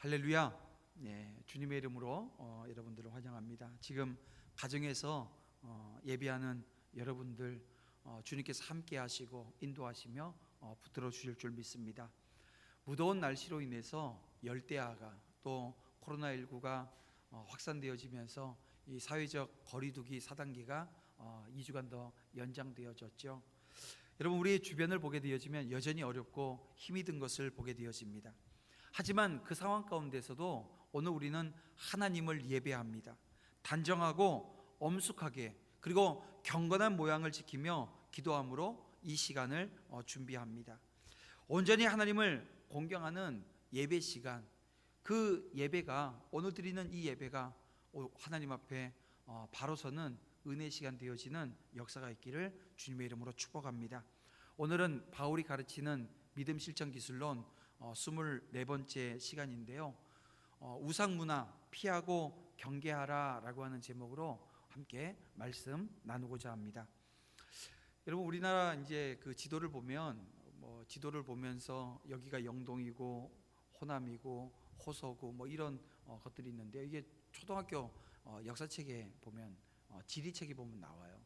할렐루야. 네, 주님의 이름으로 여러분들을 환영합니다. 지금 가정에서 예배하는 여러분들 주님께서 함께 하시고 인도하시며 붙들어 주실 줄 믿습니다. 무더운 날씨로 인해서 열대야가 또 코로나19가 확산되어지면서 이 사회적 거리두기 4단계가 2주간 더 연장되어졌죠. 여러분, 우리 주변을 보게 되어지면 여전히 어렵고 힘이 든 것을 보게 되어집니다. 하지만 그 상황 가운데서도 오늘 우리는 하나님을 예배합니다. 단정하고 엄숙하게 그리고 경건한 모양을 지키며 기도함으로 이 시간을 준비합니다. 온전히 하나님을 공경하는 예배 시간, 그 예배가, 오늘 드리는 이 예배가 하나님 앞에 바로 서는 은혜 시간 되어지는 역사가 있기를 주님의 이름으로 축복합니다. 오늘은 바울이 가르치는 믿음 실천 기술론 24번째 시간인데요, 우상문화 피하고 경계하라 라고 하는 제목으로 함께 말씀 나누고자 합니다. 여러분, 우리나라 이제 그 지도를 보면 지도를 보면서 여기가 영동이고 호남이고 호서고 이런 것들이 있는데요, 이게 초등학교 역사책에 보면 지리책에 보면 나와요.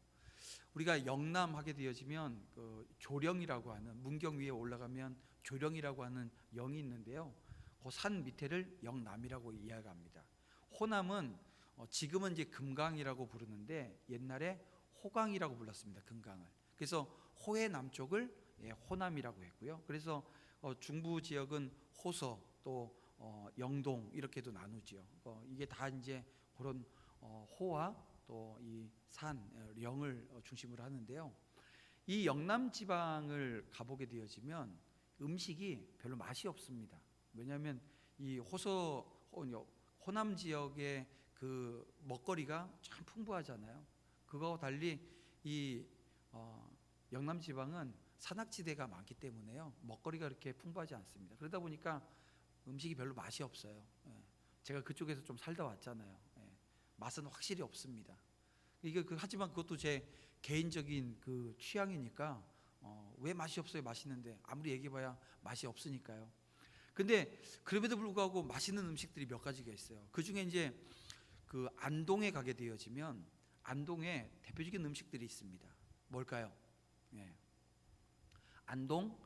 우리가 영남 하게 되어지면 그 조령이라고 하는, 문경 위에 올라가면 조령이라고 하는 영이 있는데요, 그 산 밑에를 영남이라고 이야기합니다. 호남은 지금은 이제 금강이라고 부르는데 옛날에 호강이라고 불렀습니다. 금강을. 그래서 호의 남쪽을 호남이라고 했고요. 그래서 중부 지역은 호서 또 영동 이렇게도 나누지요. 이게 다 이제 그런 호와 또 이 산 영을 중심으로 하는데요, 이 영남 지방을 가보게 되어지면 음식이 별로 맛이 없습니다. 왜냐하면 이 호남 지역의 그 먹거리가 참 풍부하잖아요. 그거와 달리 이 영남 지방은 산악지대가 많기 때문에요, 먹거리가 그렇게 풍부하지 않습니다. 그러다 보니까 음식이 별로 맛이 없어요. 제가 그쪽에서 좀 살다 왔잖아요. 맛은 확실히 없습니다. 이게 하지만 그것도 제 개인적인 그 취향이니까 왜 맛이 없어요? 맛있는데 아무리 얘기해봐야 맛이 없으니까요. 근데 그럼에도 불구하고 맛있는 음식들이 몇 가지가 있어요. 그 중에 이제 그 안동에 가게 되어지면 안동에 대표적인 음식들이 있습니다. 뭘까요? 안동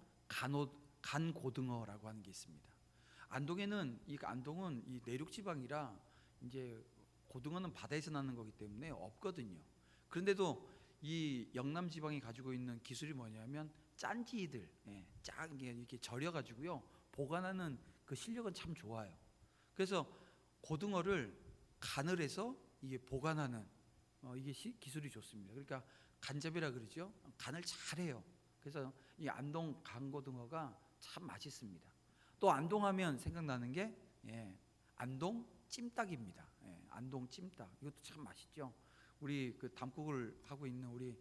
간고등어라고 하는 게 있습니다. 안동은 이 내륙 지방이라 이제 고등어는 바다에서 나는 거기 때문에 없거든요. 그런데도 이 영남 지방이 가지고 있는 기술이 뭐냐면 짠지들, 이렇게 절여가지고요 보관하는 그 실력은 참 좋아요. 그래서 고등어를 간을 해서 이게 보관하는 이게 기술이 좋습니다. 그러니까 간잡이라 그러죠. 간을 잘해요. 그래서 이 안동 간고등어가 참 맛있습니다. 또 안동하면 생각나는 게 안동 찜닭입니다. 안동 찜닭, 이것도 참 맛있죠. 우리 그 담국을 하고 있는 우리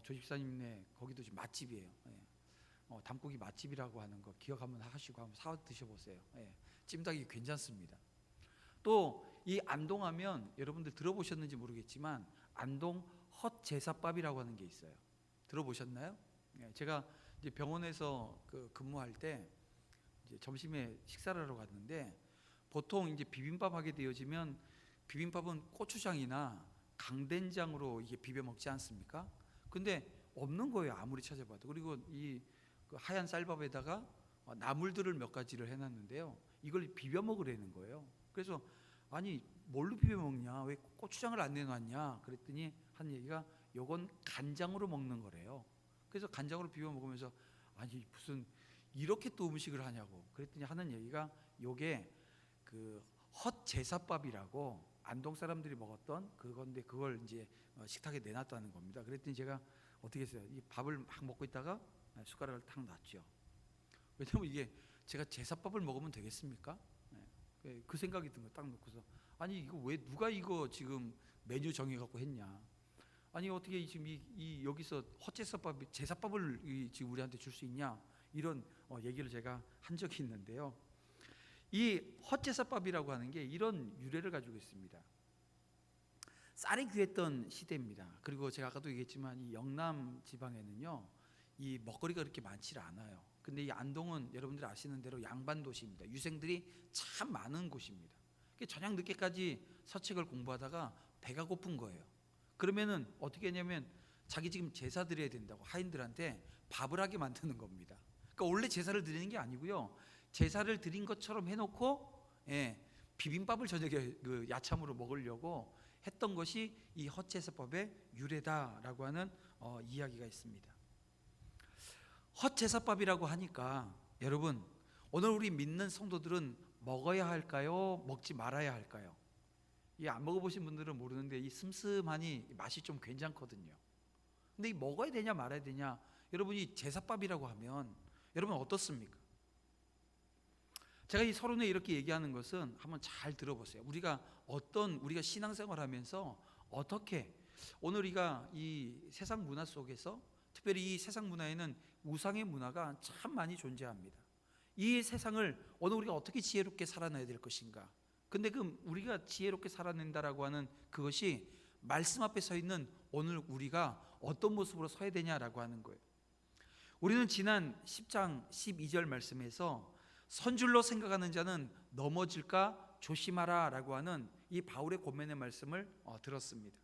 조집사님네 거기도 지금 맛집이에요. 담국이 맛집이라고 하는 거 기억 한번 하시고 한번 사 드셔보세요. 찜닭이 괜찮습니다. 또 이 안동하면 여러분들 들어보셨는지 모르겠지만 안동 헛제사밥이라고 하는 게 있어요. 들어보셨나요? 제가 이제 병원에서 근무할 때 이제 점심에 식사를 하러 갔는데, 보통 이제 비빔밥 하게 되어지면 비빔밥은 고추장이나 강된장으로 이게 비벼 먹지 않습니까? 근데 없는 거예요, 아무리 찾아봐도. 그리고 그 하얀 쌀밥에다가 나물들을 몇 가지를 해놨는데요, 이걸 비벼 먹으라는 거예요. 그래서 아니 뭘로 비벼 먹냐, 왜 고추장을 안 내놨냐 그랬더니 하는 얘기가 요건 간장으로 먹는 거래요. 그래서 간장으로 비벼 먹으면서 아니 무슨 이렇게 또 음식을 하냐고 그랬더니 하는 얘기가 요게 그 헛제사밥이라고 안동 사람들이 먹었던 그건데 그걸 이제 식탁에 내놨다는 겁니다. 그랬더니 제가 어떻게 했어요? 이 밥을 막 먹고 있다가 숟가락을 탁 놨죠. 왜냐면 이게 제가 제사밥을 먹으면 되겠습니까? 그 생각이 든 거 딱 놓고서 아니 이거 왜 누가 이거 지금 메뉴 정해갖고 했냐? 아니 어떻게 지금 여기서 헛제사밥 제사밥을 지금 우리한테 줄 수 있냐? 이런 얘기를 제가 한 적이 있는데요, 이 헛제사밥이라고 하는 게 이런 유래를 가지고 있습니다. 쌀이 귀했던 시대입니다. 그리고 제가 아까도 얘기했지만 이 영남 지방에는요 이 먹거리가 그렇게 많지 않아요. 근데 이 안동은 여러분들이 아시는 대로 양반 도시입니다. 유생들이 참 많은 곳입니다. 저녁 늦게까지 서책을 공부하다가 배가 고픈 거예요. 그러면은 어떻게 했냐면 자기 지금 제사 드려야 된다고 하인들한테 밥을 하게 만드는 겁니다. 그러니까 원래 제사를 드리는 게 아니고요, 제사를 드린 것처럼 해놓고 비빔밥을 저녁에 그 야참으로 먹으려고 했던 것이 이 헛제사법의 유래다라고 하는 이야기가 있습니다. 헛제사법이라고 하니까 여러분, 오늘 우리 믿는 성도들은 먹어야 할까요? 먹지 말아야 할까요? 이 안 먹어보신 분들은 모르는데 이 슴슴하니 맛이 좀 괜찮거든요. 근데 이 먹어야 되냐 말아야 되냐, 여러분이 제사밥이라고 하면 여러분 어떻습니까? 제가 이 서론에 이렇게 얘기하는 것은 한번 잘 들어보세요. 우리가 신앙생활하면서 어떻게 오늘 우리가 이 세상 문화 속에서, 특별히 이 세상 문화에는 우상의 문화가 참 많이 존재합니다. 이 세상을 오늘 우리가 어떻게 지혜롭게 살아내야 될 것인가. 근데 그 우리가 지혜롭게 살아낸다라고 하는 그것이 말씀 앞에 서 있는 오늘 우리가 어떤 모습으로 서야 되냐라고 하는 거예요. 우리는 지난 10장 12절 말씀에서 선줄로 생각하는 자는 넘어질까 조심하라 라고 하는 이 바울의 권면의 말씀을 들었습니다.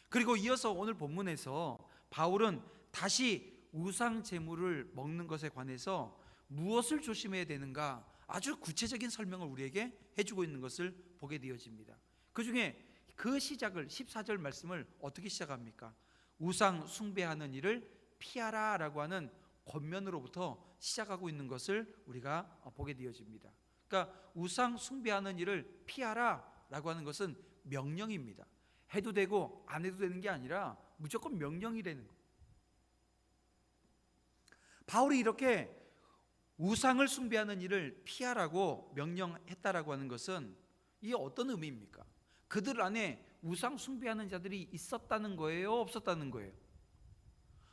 그리고 이어서 오늘 본문에서 바울은 다시 우상 제물을 먹는 것에 관해서 무엇을 조심해야 되는가 아주 구체적인 설명을 우리에게 해주고 있는 것을 보게 되어집니다. 그 중에 그 시작을 14절 말씀을 어떻게 시작합니까? 우상 숭배하는 일을 피하라 라고 하는 권면으로부터 시작하고 있는 것을 우리가 보게 되어집니다. 그러니까 우상 숭배하는 일을 피하라 라고 하는 것은 명령입니다. 해도 되고 안 해도 되는 게 아니라 무조건 명령이라는 거예요. 바울이 이렇게 우상을 숭배하는 일을 피하라고 명령했다라고 하는 것은 이게 어떤 의미입니까? 그들 안에 우상 숭배하는 자들이 있었다는 거예요? 없었다는 거예요?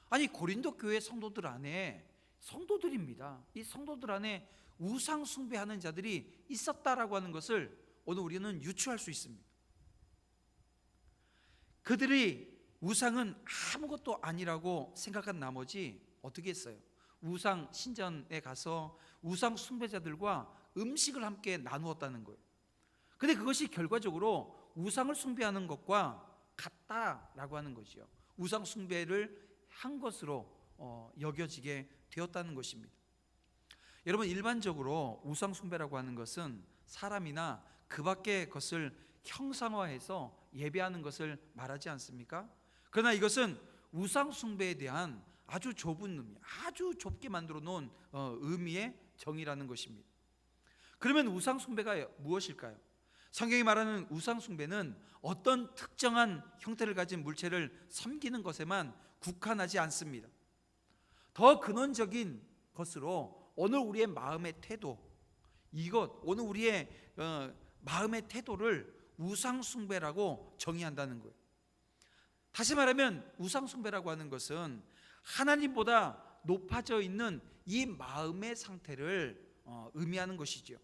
아니, 고린도 교회 성도들 안에, 성도들입니다. 이 성도들 안에 우상 숭배하는 자들이 있었다라고 하는 것을 오늘 우리는 유추할 수 있습니다. 그들이 우상은 아무것도 아니라고 생각한 나머지 어떻게 했어요? 우상 신전에 가서 우상 숭배자들과 음식을 함께 나누었다는 거예요. 근데 그것이 결과적으로 우상을 숭배하는 것과 같다라고 하는 것이요, 우상 숭배를 한 것으로 여겨지게 되었다는 것입니다. 여러분, 일반적으로 우상 숭배라고 하는 것은 사람이나 그 밖의 것을 형상화해서 예배하는 것을 말하지 않습니까? 그러나 이것은 우상 숭배에 대한 아주 좁은 의미, 아주 좁게 만들어 놓은 의미의 정의라는 것입니다. 그러면 우상 숭배가 무엇일까요? 성경이 말하는 우상 숭배는 어떤 특정한 형태를 가진 물체를 섬기는 것에만 국한하지 않습니다. 더 근원적인 것으로 오늘 우리의 마음의 태도, 오늘 우리의 마음의 태도를 우상 숭배라고 정의한다는 거예요. 다시 말하면 우상 숭배라고 하는 것은 하나님보다 높아져 있는 이 마음의 상태를 의미하는 것이죠.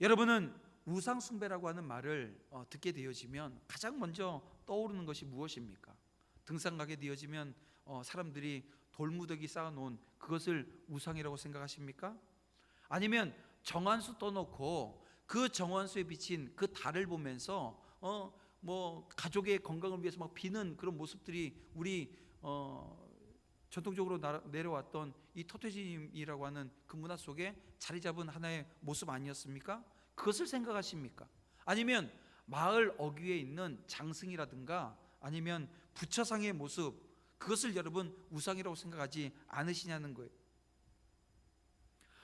여러분은 우상 숭배라고 하는 말을 듣게 되어지면 가장 먼저 떠오르는 것이 무엇입니까? 등산 가게 되어지면 사람들이 돌무더기 쌓아놓은 그것을 우상이라고 생각하십니까? 아니면 정한수 떠놓고 그 정한수에 비친 그 달을 보면서 가족의 건강을 위해서 막 비는 그런 모습들이 우리 전통적으로 내려왔던 이 토테즘이라고 하는 그 문화 속에 자리 잡은 하나의 모습 아니었습니까? 그것을 생각하십니까? 아니면 마을 어귀에 있는 장승이라든가 아니면 부처상의 모습, 그것을 여러분 우상이라고 생각하지 않으시냐는 거예요.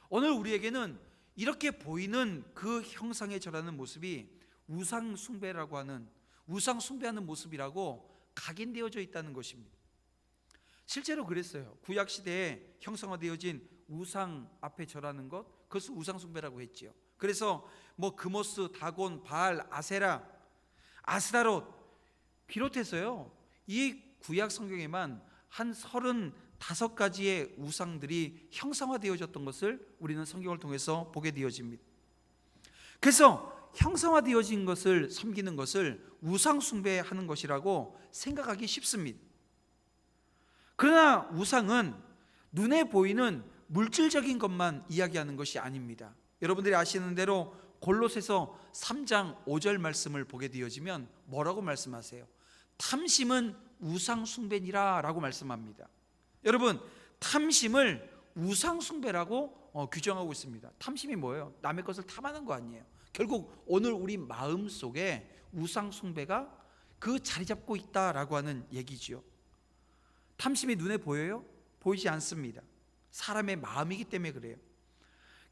오늘 우리에게는 이렇게 보이는 그 형상에 절하는 모습이 우상 숭배라고 하는, 우상 숭배하는 모습이라고 각인되어져 있다는 것입니다. 실제로 그랬어요. 구약 시대에 형상화되어진 우상 앞에 절하는 것, 그것을 우상 숭배라고 했지요. 그래서 그모스, 다곤, 바알, 아세라, 아스타롯 비롯해서요, 이 구약 성경에만 한 35가지의 우상들이 형상화되어졌던 것을 우리는 성경을 통해서 보게 되어집니다. 그래서 형상화되어진 것을 섬기는 것을 우상 숭배하는 것이라고 생각하기 쉽습니다. 그러나 우상은 눈에 보이는 물질적인 것만 이야기하는 것이 아닙니다. 여러분들이 아시는 대로 골로새서 3장 5절 말씀을 보게 되어지면 뭐라고 말씀하세요? 탐심은 우상 숭배니라 라고 말씀합니다. 여러분, 탐심을 우상 숭배라고 규정하고 있습니다. 탐심이 뭐예요? 남의 것을 탐하는 거 아니에요. 결국 오늘 우리 마음 속에 우상 숭배가 그 자리 잡고 있다라고 하는 얘기지요. 탐심이 눈에 보여요? 보이지 않습니다. 사람의 마음이기 때문에 그래요.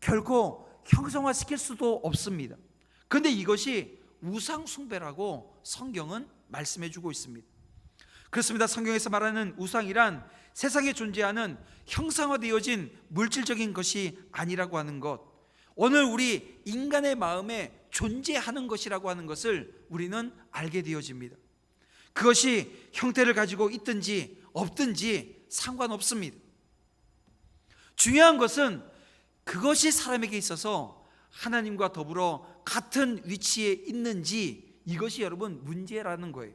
결코 형성화시킬 수도 없습니다. 그런데 이것이 우상 숭배라고 성경은 말씀해 주고 있습니다. 그렇습니다. 성경에서 말하는 우상이란 세상에 존재하는 형상화되어진 물질적인 것이 아니라고 하는 것, 오늘 우리 인간의 마음에 존재하는 것이라고 하는 것을 우리는 알게 되어집니다. 그것이 형태를 가지고 있든지 없든지 상관없습니다. 중요한 것은 그것이 사람에게 있어서 하나님과 더불어 같은 위치에 있는지, 이것이 여러분 문제라는 거예요.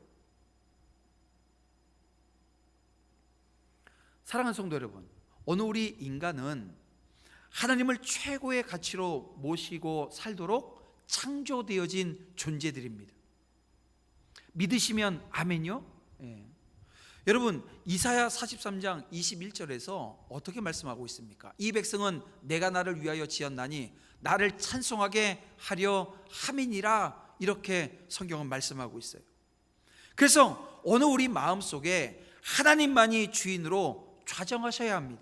사랑하는 성도 여러분, 오늘 우리 인간은 하나님을 최고의 가치로 모시고 살도록 창조되어진 존재들입니다. 믿으시면 아멘요? 예. 여러분, 이사야 43장 21절에서 어떻게 말씀하고 있습니까? 이 백성은 내가 나를 위하여 지었나니 나를 찬송하게 하려 함이니라, 이렇게 성경은 말씀하고 있어요. 그래서 오늘 우리 마음속에 하나님만이 주인으로 좌정하셔야 합니다.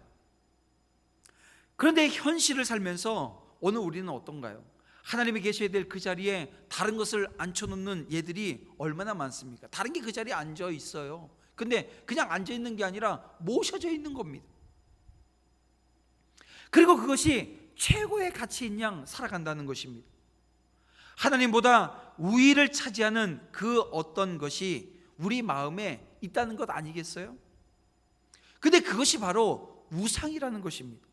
그런데 현실을 살면서 오늘 우리는 어떤가요? 하나님이 계셔야 될 그 자리에 다른 것을 앉혀놓는 예들이 얼마나 많습니까? 다른 게 그 자리에 앉아 있어요. 근데 그냥 앉아 있는 게 아니라 모셔져 있는 겁니다. 그리고 그것이 최고의 가치인 양 살아간다는 것입니다. 하나님보다 우위를 차지하는 그 어떤 것이 우리 마음에 있다는 것 아니겠어요? 근데 그것이 바로 우상이라는 것입니다.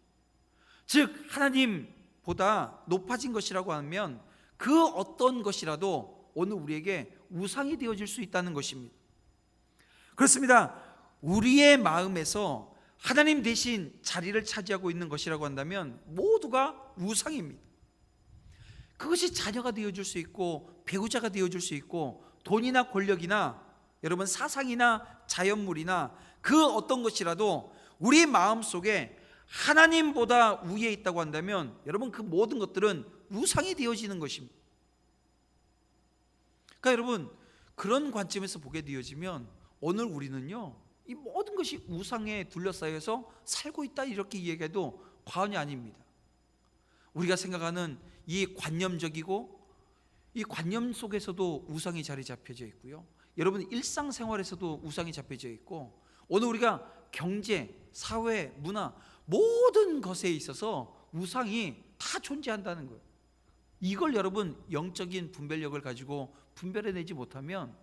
즉 하나님보다 높아진 것이라고 하면 그 어떤 것이라도 오늘 우리에게 우상이 되어질 수 있다는 것입니다. 그렇습니다. 우리의 마음에서 하나님 대신 자리를 차지하고 있는 것이라고 한다면 모두가 우상입니다. 그것이 자녀가 되어줄 수 있고 배우자가 되어줄 수 있고 돈이나 권력이나 여러분 사상이나 자연물이나 그 어떤 것이라도 우리 마음속에 하나님보다 위에 있다고 한다면 여러분 그 모든 것들은 우상이 되어지는 것입니다. 그러니까 여러분 그런 관점에서 보게 되어지면 오늘 우리는요 이 모든 것이 우상에 둘러싸여서 살고 있다 이렇게 이야기해도 과언이 아닙니다. 우리가 생각하는 이 관념적이고 이 관념 속에서도 우상이 자리 잡혀져 있고요, 여러분 일상생활에서도 우상이 잡혀져 있고 오늘 우리가 경제, 사회, 문화 모든 것에 있어서 우상이 다 존재한다는 거예요. 이걸 여러분 영적인 분별력을 가지고 분별해내지 못하면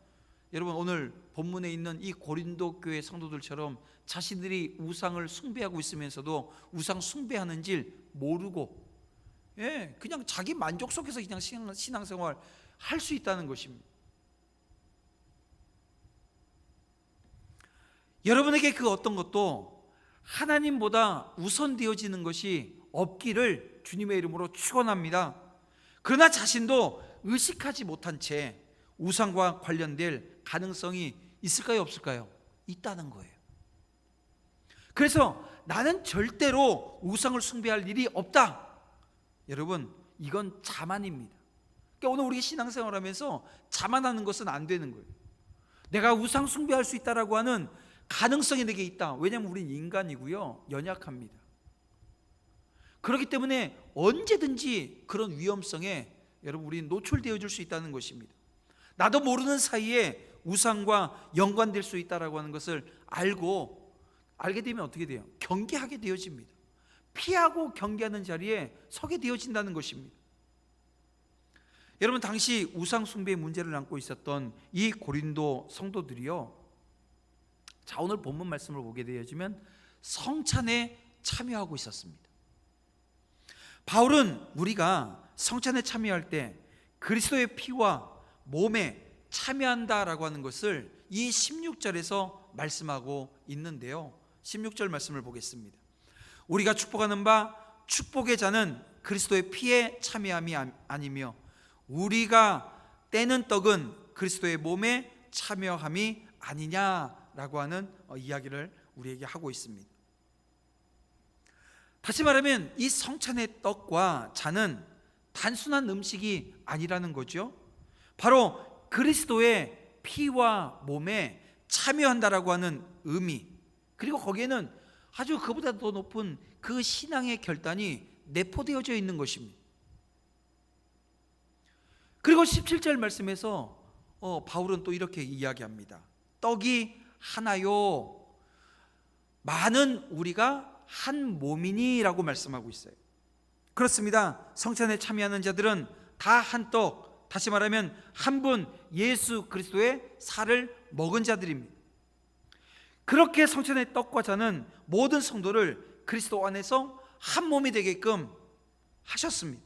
여러분 오늘 본문에 있는 이 고린도 교회 성도들처럼 자신들이 우상을 숭배하고 있으면서도 우상 숭배하는 줄 모르고 그냥 자기 만족 속에서 그냥 신앙생활 할 수 있다는 것입니다. 여러분에게 그 어떤 것도 하나님보다 우선되어지는 것이 없기를 주님의 이름으로 축원합니다. 그러나 자신도 의식하지 못한 채 우상과 관련될 가능성이 있을까요, 없을까요? 있다는 거예요. 그래서 나는 절대로 우상을 숭배할 일이 없다. 여러분 이건 자만입니다. 그러니까 오늘 우리 신앙생활하면서 자만하는 것은 안 되는 거예요. 내가 우상 숭배할 수 있다라고 하는 가능성이 내게 있다. 왜냐하면 우린 인간이고요 연약합니다. 그렇기 때문에 언제든지 그런 위험성에 여러분 우리는 노출되어 줄 수 있다는 것입니다. 나도 모르는 사이에 우상과 연관될 수 있다라고 하는 것을 알게 되면 어떻게 돼요? 경계하게 되어집니다. 피하고 경계하는 자리에 서게 되어진다는 것입니다. 여러분 당시 우상 숭배의 문제를 안고 있었던 이 고린도 성도들이요, 자 오늘 본문 말씀을 보게 되어지면 성찬에 참여하고 있었습니다. 바울은 우리가 성찬에 참여할 때 그리스도의 피와 몸에 참여한다라고 하는 것을 이 16절에서 말씀하고 있는데요, 16절 말씀을 보겠습니다. 우리가 축복하는 바 축복의 자는 그리스도의 피에 참여함이 아니며 우리가 떼는 떡은 그리스도의 몸에 참여함이 아니냐라고 하는 이야기를 우리에게 하고 있습니다. 다시 말하면 이 성찬의 떡과 잔은 단순한 음식이 아니라는 거죠. 바로 그리스도의 피와 몸에 참여한다라고 하는 의미, 그리고 거기에는 아주 그보다 더 높은 그 신앙의 결단이 내포되어져 있는 것입니다. 그리고 17절 말씀에서 바울은 또 이렇게 이야기합니다. 떡이 하나요, 많은 우리가 한 몸이니라고 말씀하고 있어요. 그렇습니다. 성찬에 참여하는 자들은 다 한 떡, 다시 말하면 한 분 예수 그리스도의 살을 먹은 자들입니다. 그렇게 성찬의 떡과 잔은 모든 성도를 그리스도 안에서 한 몸이 되게끔 하셨습니다.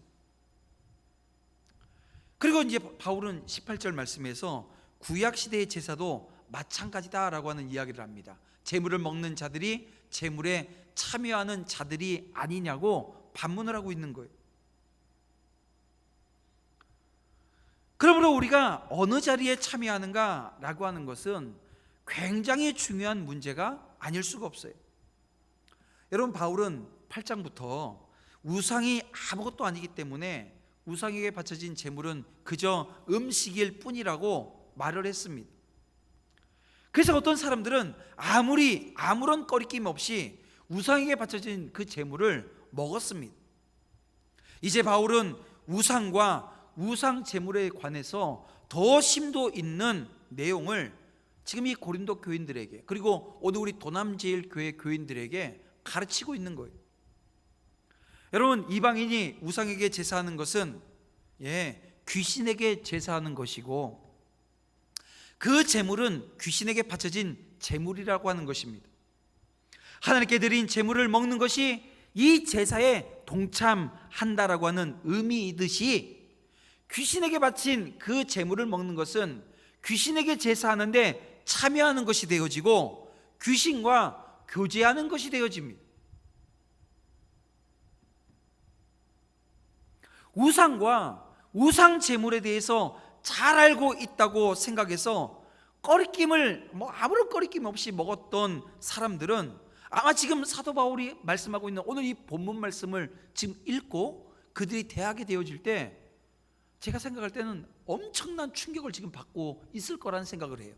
그리고 이제 바울은 18절 말씀에서 구약 시대의 제사도 마찬가지다라고 하는 이야기를 합니다. 제물을 먹는 자들이 제물에 참여하는 자들이 아니냐고 반문을 하고 있는 거예요. 그러므로 우리가 어느 자리에 참여하는가라고 하는 것은 굉장히 중요한 문제가 아닐 수가 없어요. 여러분, 바울은 8장부터 우상이 아무것도 아니기 때문에 우상에게 바쳐진 제물은 그저 음식일 뿐이라고 말을 했습니다. 그래서 어떤 사람들은 아무런 거리낌 없이 우상에게 바쳐진 그 제물을 먹었습니다. 이제 바울은 우상과 우상 제물에 관해서 더 심도 있는 내용을 지금 이 고린도 교인들에게, 그리고 오늘 우리 도남제일교회 교인들에게 가르치고 있는 거예요. 여러분, 이방인이 우상에게 제사하는 것은 귀신에게 제사하는 것이고, 그 제물은 귀신에게 바쳐진 제물이라고 하는 것입니다. 하나님께 드린 제물을 먹는 것이 이 제사에 동참한다라고 하는 의미이듯이, 귀신에게 바친 그 제물을 먹는 것은 귀신에게 제사하는데 참여하는 것이 되어지고 귀신과 교제하는 것이 되어집니다. 우상과 우상 제물에 대해서 잘 알고 있다고 생각해서 아무런 꺼리낌 없이 먹었던 사람들은 아마 지금 사도 바울이 말씀하고 있는 오늘 이 본문 말씀을 지금 읽고 그들이 대하게 되어질 때, 제가 생각할 때는 엄청난 충격을 지금 받고 있을 거라는 생각을 해요.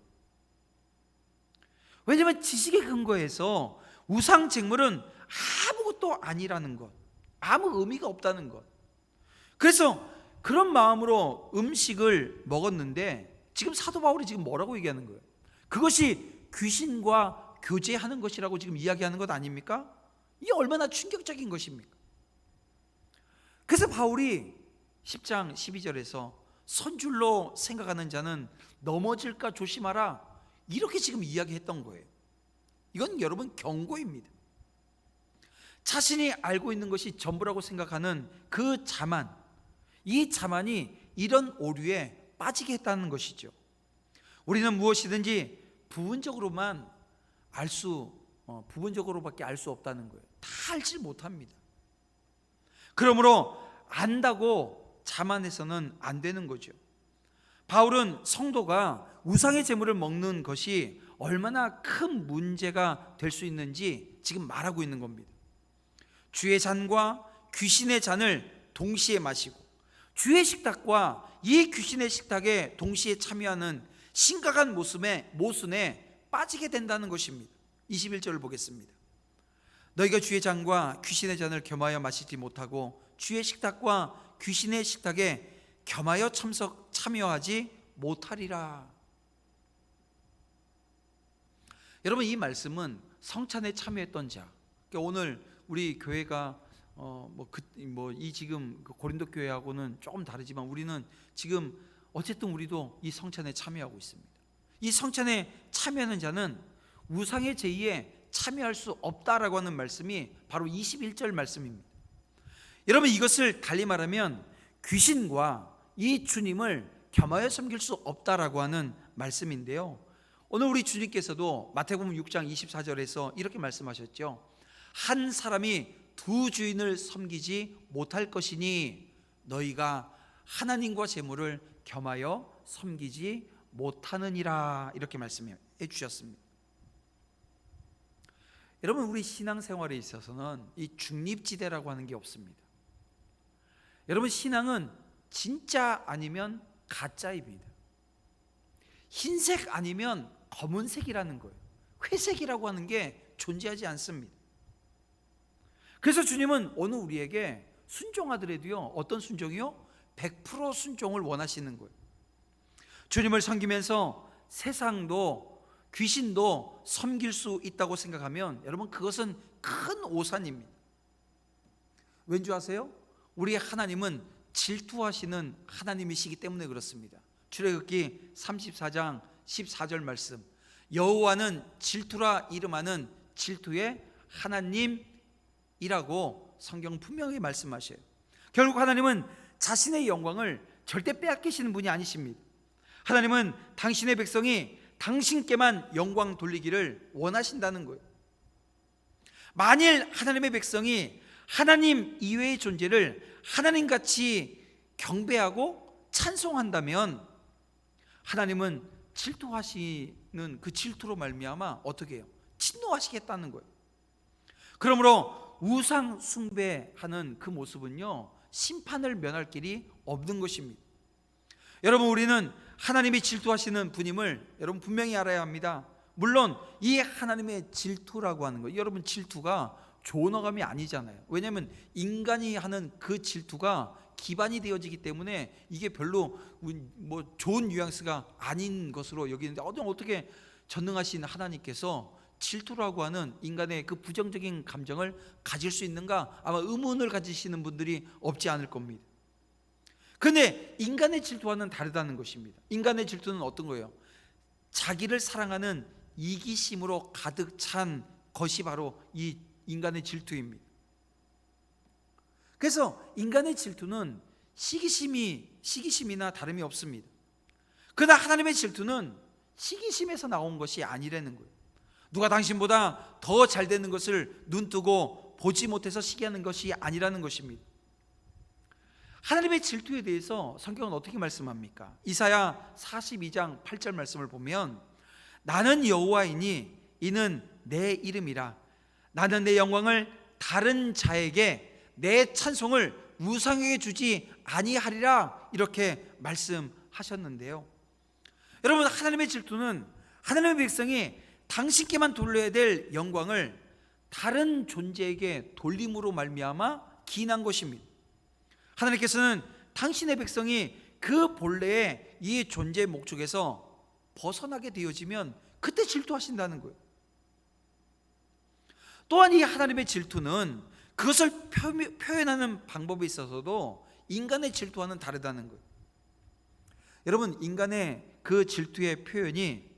왜냐하면 지식에 근거해서 우상 쟁물은 아무것도 아니라는 것, 아무 의미가 없다는 것. 그래서 그런 마음으로 음식을 먹었는데 지금 사도 바울이 지금 뭐라고 얘기하는 거예요? 그것이 귀신과 교제하는 것이라고 지금 이야기하는 것 아닙니까? 이게 얼마나 충격적인 것입니까? 그래서 바울이 10장 12절에서 선줄로 생각하는 자는 넘어질까 조심하라, 이렇게 지금 이야기했던 거예요. 이건 여러분 경고입니다. 자신이 알고 있는 것이 전부라고 생각하는 그 자만, 이 자만이 이런 오류에 빠지게 했다는 것이죠. 우리는 무엇이든지 부분적으로밖에 알 수 없다는 거예요. 다 알지 못합니다. 그러므로 안다고 자만해서는 안 되는 거죠. 바울은 성도가 우상의 제물을 먹는 것이 얼마나 큰 문제가 될 수 있는지 지금 말하고 있는 겁니다. 주의 잔과 귀신의 잔을 동시에 마시고 주의 식탁과 이 귀신의 식탁에 동시에 참여하는 심각한 모순에 빠지게 된다는 것입니다. 21절을 보겠습니다. 너희가 주의 잔과 귀신의 잔을 겸하여 마시지 못하고 주의 식탁과 귀신의 식탁에 겸하여 참여하지 못하리라. 여러분, 이 말씀은 성찬에 참여했던 자, 그러니까 오늘 우리 교회가 지금 고린도 교회하고는 조금 다르지만 우리는 지금 어쨌든 우리도 이 성찬에 참여하고 있습니다. 이 성찬에 참여하는 자는 우상의 제의에 참여할 수 없다라고 하는 말씀이 바로 21절 말씀입니다. 여러분, 이것을 달리 말하면 귀신과 이 주님을 겸하여 섬길 수 없다라고 하는 말씀인데요, 오늘 우리 주님께서도 마태복음 6장 24절에서 이렇게 말씀하셨죠. 한 사람이 두 주인을 섬기지 못할 것이니 너희가 하나님과 재물을 겸하여 섬기지 못하느니라, 이렇게 말씀해 주셨습니다. 여러분, 우리 신앙생활에 있어서는 이 중립지대라고 하는 게 없습니다. 여러분, 신앙은 진짜 아니면 가짜입니다. 흰색 아니면 검은색이라는 거예요. 회색이라고 하는 게 존재하지 않습니다. 그래서 주님은 오늘 우리에게 순종하더라도요, 어떤 순종이요? 100% 순종을 원하시는 거예요. 주님을 섬기면서 세상도 귀신도 섬길 수 있다고 생각하면 여러분, 그것은 큰 오산입니다. 왠지 아세요? 우리 하나님은 질투하시는 하나님이시기 때문에 그렇습니다. 출애굽기 34장 14절 말씀, 여호와는 질투라 이름하는 질투의 하나님이라고 성경 분명히 말씀하셔요. 결국 하나님은 자신의 영광을 절대 빼앗기시는 분이 아니십니다. 하나님은 당신의 백성이 당신께만 영광 돌리기를 원하신다는 거예요. 만일 하나님의 백성이 하나님 이외의 존재를 하나님같이 경배하고 찬송한다면 하나님은 질투하시는 그 질투로 말미암아 어떻게 해요? 진노하시겠다는 거예요. 그러므로 우상 숭배하는 그 모습은요, 심판을 면할 길이 없는 것입니다. 여러분, 우리는 하나님이 질투하시는 분임을 여러분 분명히 알아야 합니다. 물론 이 하나님의 질투라고 하는 거, 여러분, 질투가 좋은 어감이 아니잖아요. 왜냐하면 인간이 하는 그 질투가 기반이 되어지기 때문에 이게 별로 뭐 좋은 뉘앙스가 아닌 것으로 여기는데, 어떻게 전능하신 하나님께서 질투라고 하는 인간의 그 부정적인 감정을 가질 수 있는가? 아마 의문을 가지시는 분들이 없지 않을 겁니다. 그런데 인간의 질투와는 다르다는 것입니다. 인간의 질투는 어떤 거예요? 자기를 사랑하는 이기심으로 가득 찬 것이 바로 이 인간의 질투입니다. 그래서 인간의 질투는 시기심이나 다름이 없습니다. 그러나 하나님의 질투는 시기심에서 나온 것이 아니라는 거예요. 누가 당신보다 더 잘 되는 것을 눈뜨고 보지 못해서 시기하는 것이 아니라는 것입니다. 하나님의 질투에 대해서 성경은 어떻게 말씀합니까? 이사야 42장 8절 말씀을 보면, 나는 여호와이니 이는 내 이름이라. 나는 내 영광을 다른 자에게, 내 찬송을 우상에게 주지 아니하리라, 이렇게 말씀하셨는데요. 여러분, 하나님의 질투는 하나님의 백성이 당신께만 돌려야 될 영광을 다른 존재에게 돌림으로 말미암아 기인한 것입니다. 하나님께서는 당신의 백성이 그 본래의 이 존재 목적에서 벗어나게 되어지면 그때 질투하신다는 거예요. 또한 이 하나님의 질투는 그것을 표현하는 방법에 있어서도 인간의 질투와는 다르다는 거예요. 여러분, 인간의 그 질투의 표현이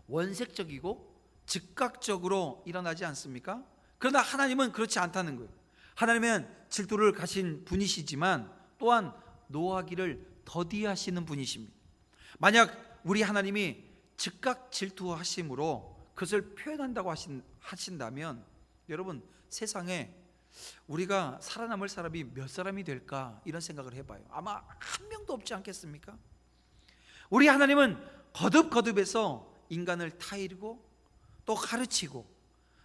원색적이고 즉각적으로 일어나지 않습니까? 그러나 하나님은 그렇지 않다는 거예요. 하나님은 질투를 가신 분이시지만 또한 노하기를 더디하시는 분이십니다. 만약 우리 하나님이 즉각 질투하심으로 그것을 표현한다고 하신다면 여러분, 세상에 우리가 살아남을 사람이 몇 사람이 될까, 이런 생각을 해봐요. 아마 한 명도 없지 않겠습니까? 우리 하나님은 거듭거듭해서 인간을 타이르고 또 가르치고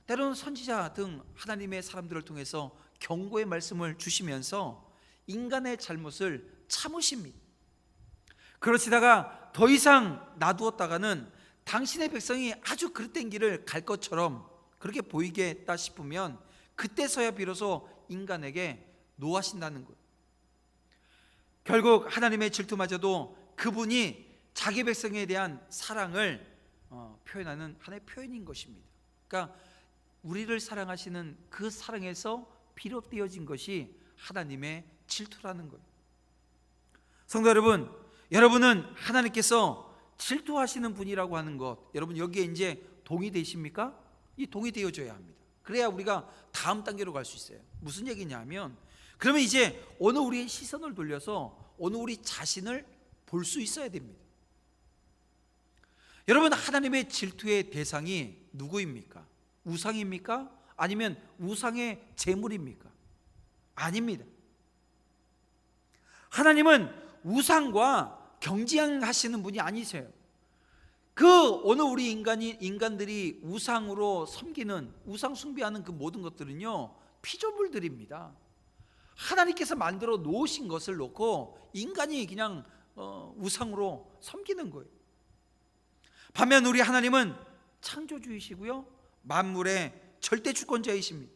때로는 선지자 등 하나님의 사람들을 통해서 경고의 말씀을 주시면서 인간의 잘못을 참으십니다. 그러시다가 더 이상 놔두었다가는 당신의 백성이 아주 그릇된 길을 갈 것처럼 그렇게 보이겠다 싶으면 그때서야 비로소 인간에게 노하신다는 거예요. 결국 하나님의 질투마저도 그분이 자기 백성에 대한 사랑을 표현하는 하나의 표현인 것입니다. 그러니까 우리를 사랑하시는 그 사랑에서 비롯되어진 것이 하나님의 질투라는 거예요. 성도 여러분, 여러분은 하나님께서 질투하시는 분이라고 하는 것, 여러분 여기에 이제 동의되십니까? 이 동의되어져야 합니다. 그래야 우리가 다음 단계로 갈 수 있어요. 무슨 얘기냐면, 그러면 이제 오늘 우리의 시선을 돌려서 오늘 우리 자신을 볼 수 있어야 됩니다. 여러분, 하나님의 질투의 대상이 누구입니까? 우상입니까? 아니면 우상의 제물입니까? 아닙니다. 하나님은 우상과 경쟁하시는 분이 아니세요. 오늘 우리 인간들이 우상으로 섬기는, 우상 숭배하는 그 모든 것들은요, 피조물들입니다. 하나님께서 만들어 놓으신 것을 놓고 인간이 그냥 우상으로 섬기는 거예요. 반면 우리 하나님은 창조주이시고요, 만물의 절대 주권자이십니다.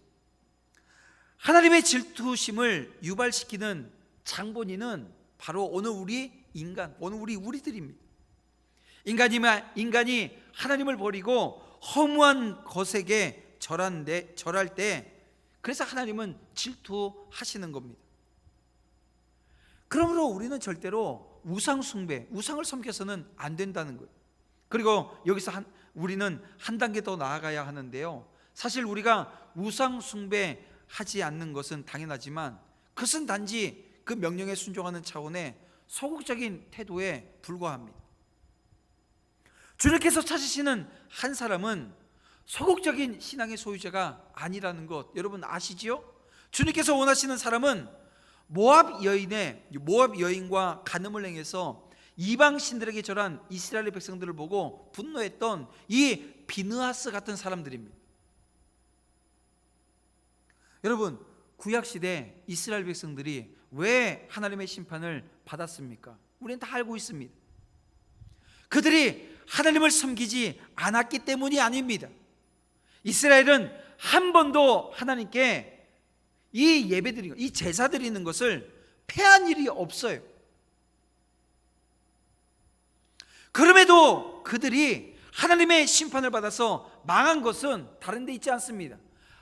하나님의 질투심을 유발시키는 장본인은 바로 오늘 우리 인간, 오늘 우리들입니다. 인간이 하나님을 버리고 허무한 것에게 절할 때, 그래서 하나님은 질투하시는 겁니다. 그러므로 우리는 절대로 우상 숭배, 우상을 섬겨서는 안 된다는 거예요. 그리고 여기서 우리는 한 단계 더 나아가야 하는데요, 사실 우리가 우상 숭배하지 않는 것은 당연하지만 그것은 단지 그 명령에 순종하는 차원의 소극적인 태도에 불과합니다. 주님께서 찾으시는 한 사람은 소극적인 신앙의 소유자가 아니라는 것 여러분 아시지요? 주님께서 원하시는 사람은 모압 여인과 간음을 행해서 이방 신들에게 절한 이스라엘의 백성들을 보고 분노했던 이 비느하스 같은 사람들입니다. 여러분, 구약시대 이스라엘 백성들이 왜 하나님의 심판을 받았습니까? 우리는 다 알고 있습니다. 그들이 하나님을 섬기지 않았기 때문이 아닙니다. 이스라엘은 한 번도 하나님께 이 예배드리는 이 제사 드리는 것을 패한 일이 없어요. 그럼에도 그들이 하나님의 심판을 받아서 망한 것은 다른 데 있지 않습니다.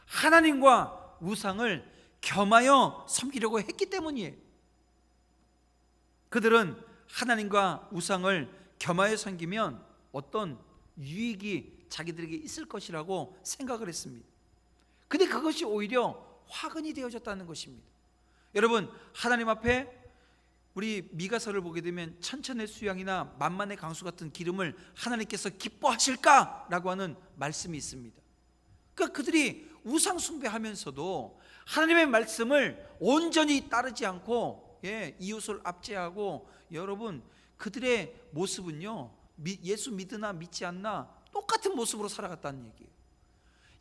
하나님과 우상을 겸하여 섬기려고 했기 때문이에요. 그들은 하나님과 우상을 겸하여 섬기면 어떤 유익이 자기들에게 있을 것이라고 생각을 했습니다. 근데 그것이 오히려 화근이 되어졌다는 것입니다. 여러분, 하나님 앞에 우리 미가서를 보게 되면 천천의 수양이나 만만의 강수 같은 기름을 하나님께서 기뻐하실까라고 하는 말씀이 있습니다. 그러니까 그들이 우상 숭배하면서도 하나님의 말씀을 온전히 따르지 않고 이웃을 압제하고, 여러분 그들의 모습은요, 예수 믿으나 믿지 않나 똑같은 모습으로 살아갔다는 얘기예요.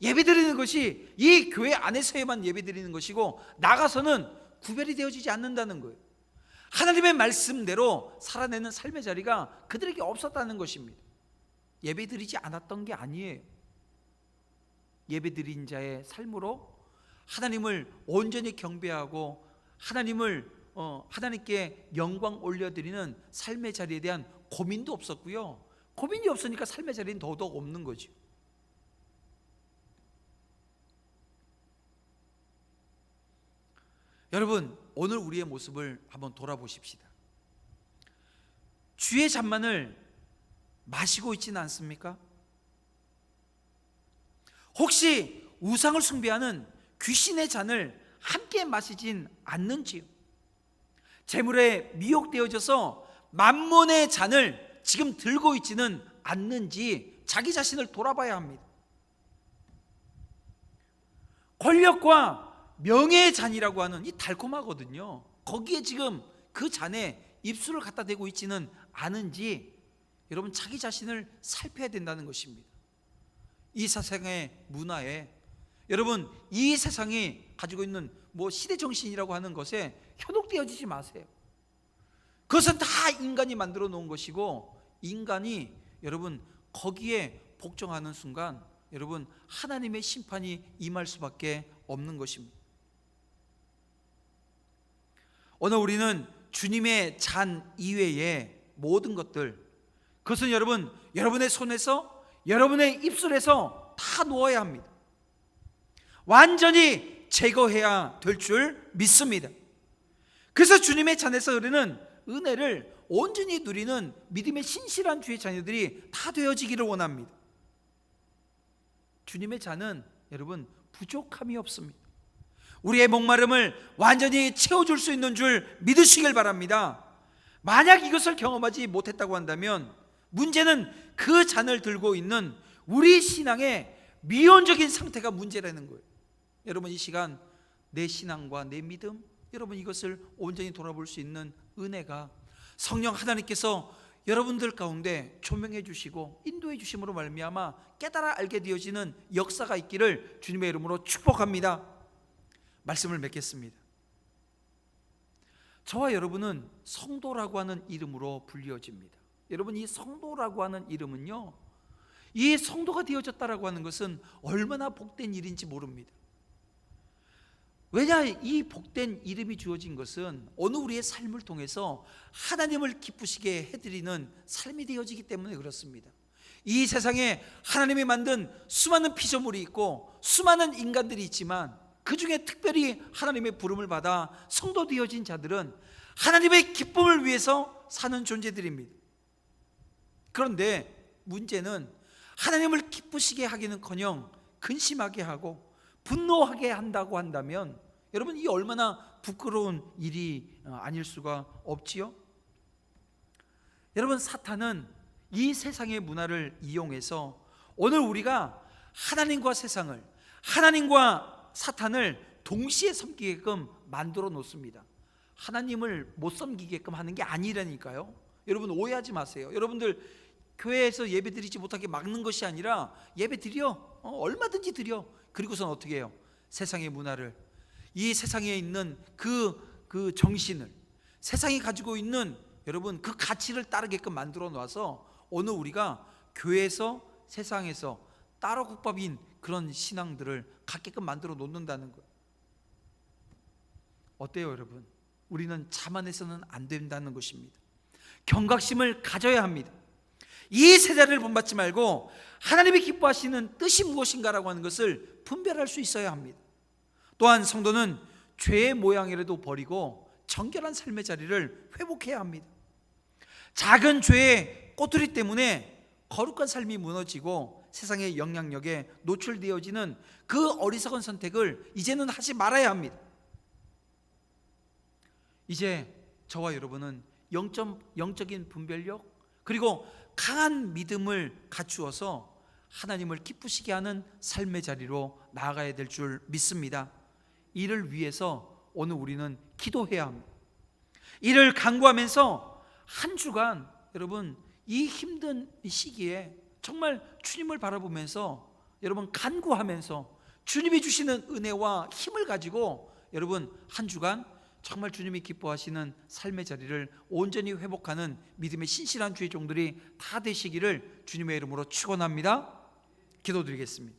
예배드리는 것이 이 교회 안에서에만 예배드리는 것이고 나가서는 구별이 되어지지 않는다는 거예요. 하나님의 말씀대로 살아내는 삶의 자리가 그들에게 없었다는 것입니다. 예배드리지 않았던 게 아니에요. 예배드린 자의 삶으로 하나님을 온전히 경배하고 하나님께 영광 올려드리는 삶의 자리에 대한 고민도 없었고요, 고민이 없으니까 삶의 자리는 더더욱 없는 거죠. 여러분, 오늘 우리의 모습을 한번 돌아보십시다. 주의 잔만을 마시고 있지는 않습니까? 혹시 우상을 숭배하는 귀신의 잔을 함께 마시진 않는지요? 재물에 미혹되어져서 만몬의 잔을 지금 들고 있지는 않는지 자기 자신을 돌아봐야 합니다. 권력과 명예의 잔이라고 하는 이 달콤하거든요. 거기에 지금 그 잔에 입술을 갖다 대고 있지는 않은지 여러분 자기 자신을 살펴야 된다는 것입니다. 이 세상의 문화에, 여러분 이 세상이 가지고 있는 시대 정신이라고 하는 것에 현혹되어지지 마세요. 그것은 다 인간이 만들어 놓은 것이고, 인간이 여러분 거기에 복종하는 순간 여러분 하나님의 심판이 임할 수밖에 없는 것입니다. 오늘 우리는 주님의 잔 이외의 모든 것들, 그것은 여러분의 손에서, 여러분의 입술에서 다 놓아야 합니다. 완전히 제거해야 될 줄 믿습니다. 그래서 주님의 잔에서 흐르는 은혜를 온전히 누리는 믿음의 신실한 주의 자녀들이 다 되어지기를 원합니다. 주님의 잔은 여러분 부족함이 없습니다. 우리의 목마름을 완전히 채워줄 수 있는 줄 믿으시길 바랍니다. 만약 이것을 경험하지 못했다고 한다면 문제는 그 잔을 들고 있는 우리 신앙의 미온적인 상태가 문제라는 거예요. 여러분, 이 시간 내 신앙과 내 믿음, 여러분 이것을 온전히 돌아볼 수 있는 은혜가 성령 하나님께서 여러분들 가운데 조명해 주시고 인도해 주심으로 말미암아 깨달아 알게 되어지는 역사가 있기를 주님의 이름으로 축복합니다. 말씀을 맺겠습니다. 저와 여러분은 성도라고 하는 이름으로 불리어집니다. 여러분, 이 성도라고 하는 이름은요, 이 성도가 되어졌다라고 하는 것은 얼마나 복된 일인지 모릅니다. 왜냐, 이 복된 이름이 주어진 것은 어느 우리의 삶을 통해서 하나님을 기쁘시게 해드리는 삶이 되어지기 때문에 그렇습니다. 이 세상에 하나님이 만든 수많은 피조물이 있고 수많은 인간들이 있지만 그 중에 특별히 하나님의 부름을 받아 성도 되어진 자들은 하나님의 기쁨을 위해서 사는 존재들입니다. 그런데 문제는 하나님을 기쁘시게 하기는커녕 근심하게 하고 분노하게 한다고 한다면 여러분, 이 얼마나 부끄러운 일이 아닐 수가 없지요? 여러분, 사탄은 이 세상의 문화를 이용해서 오늘 우리가 하나님과 세상을, 하나님과 사탄을 동시에 섬기게끔 만들어 놓습니다. 하나님을 못 섬기게끔 하는 게 아니라니까요. 여러분, 오해하지 마세요. 여러분들 교회에서 예배 드리지 못하게 막는 것이 아니라 예배 드려, 얼마든지 드려. 그리고선 어떻게 해요? 세상의 문화를, 이 세상에 있는 그 정신을, 세상이 가지고 있는 여러분 그 가치를 따르게끔 만들어 놔서 오늘 우리가 교회에서 세상에서 따로 국밥인 그런 신앙들을 갖게끔 만들어 놓는다는 거예요. 어때요, 여러분? 우리는 자만해서는 안 된다는 것입니다. 경각심을 가져야 합니다. 이 세대를 본받지 말고 하나님이 기뻐하시는 뜻이 무엇인가라고 하는 것을 분별할 수 있어야 합니다. 또한 성도는 죄의 모양이라도 버리고 정결한 삶의 자리를 회복해야 합니다. 작은 죄의 꼬투리 때문에 거룩한 삶이 무너지고 세상의 영향력에 노출되어지는 그 어리석은 선택을 이제는 하지 말아야 합니다. 이제 저와 여러분은 영적인 분별력 그리고 강한 믿음을 갖추어서 하나님을 기쁘시게 하는 삶의 자리로 나아가야 될 줄 믿습니다. 이를 위해서 오늘 우리는 기도해야 합니다. 이를 간구하면서 한 주간 여러분 이 힘든 시기에 정말 주님을 바라보면서 여러분 간구하면서 주님이 주시는 은혜와 힘을 가지고 여러분 한 주간 정말 주님이 기뻐하시는 삶의 자리를 온전히 회복하는 믿음의 신실한 주의 종들이 다 되시기를 주님의 이름으로 축원합니다. 기도드리겠습니다.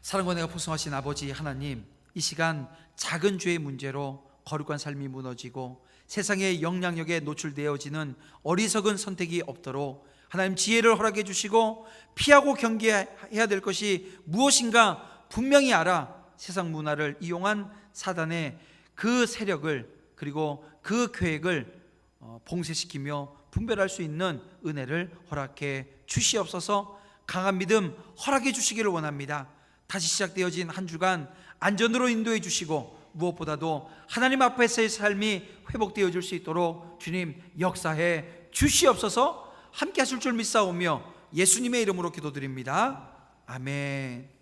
사랑과 내가 포성하신 아버지 하나님, 이 시간 작은 죄의 문제로 거룩한 삶이 무너지고 세상의 영향력에 노출되어지는 어리석은 선택이 없도록 하나님 지혜를 허락해 주시고 피하고 경계해야 될 것이 무엇인가 분명히 알아 세상 문화를 이용한 사단의 그 세력을 그리고 그 계획을 봉쇄시키며 분별할 수 있는 은혜를 허락해 주시옵소서. 강한 믿음 허락해 주시기를 원합니다. 다시 시작되어진 한 주간 안전으로 인도해 주시고 무엇보다도 하나님 앞에서의 삶이 회복되어질 수 있도록 주님 역사해 주시옵소서. 함께 하실 줄 믿사오며 예수님의 이름으로 기도드립니다. 아멘.